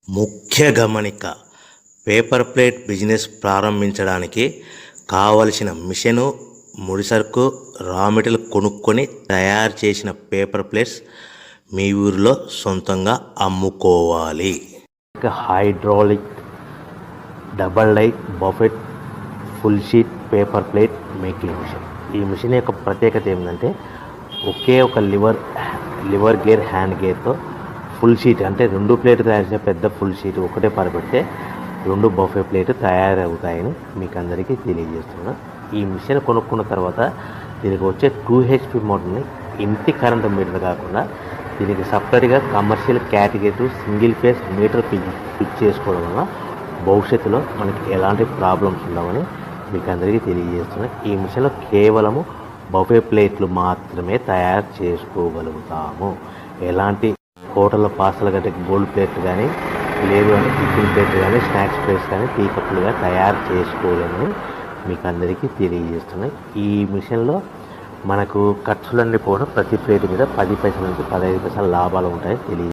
ముఖ్య గమనిక: paper plate business ప్రారంభించడానికి కావలసిన మిషను, ముడిసరుకు, రా మెటీరియల్ కొనుక్కొని తయారు చేసిన పేపర్ ప్లేట్స్ మీ ఊరిలో సొంతంగా అమ్ముకోవాలి. Hydraulic double die buffet full sheet paper plate making machine. ఈ మిషన్ యొక్క ప్రత్యేకత ఏంటంటే ఒకే ఒక లివర్ గేర్, హ్యాండ్ గేర్తో ఫుల్ షీట్ అంటే 2 ప్లేట్లు తయారు చేసే పెద్ద ఫుల్ షీట్ ఒకటే పరబెడితే 2 బఫే ప్లేట్ తయారవుతాయని మీకు అందరికీ తెలియజేస్తున్నాను. ఈ మిషన్ కొనుక్కున్న తర్వాత దీనికి వచ్చే 2 HP మోటార్ని ఇంటి కరెంటు మీటర్ కాకుండా దీనికి సపరేట్గా commercial category single phase metre fit చేసుకోవడం వల్ల భవిష్యత్తులో మనకి ఎలాంటి ప్రాబ్లమ్స్ ఉండవని మీకు అందరికీ తెలియజేస్తున్నాను. ఈ మిషన్లో కేవలము బఫే ప్లేట్లు మాత్రమే తయారు చేసుకోగలుగుతాము. ఎలాంటి హోటల్లో పార్సల్ గట్టే గోల్డ్ ప్లేట్లు కానీ, లేదు అంటే టిఫిన్ ప్లేట్లు కానీ, స్నాక్స్ ప్లేట్స్ కానీ, టీ కప్పులుగా తయారు చేసుకోవాలని మీకు అందరికీ తెలియజేస్తున్నాయి. ఈ మిషన్లో మనకు ఖర్చులన్నీ పోవడం ప్రతి ప్లేట్ మీద 10 పైసల నుంచి 15 పైసల లాభాలు ఉంటాయని తెలియజేస్తున్నాయి.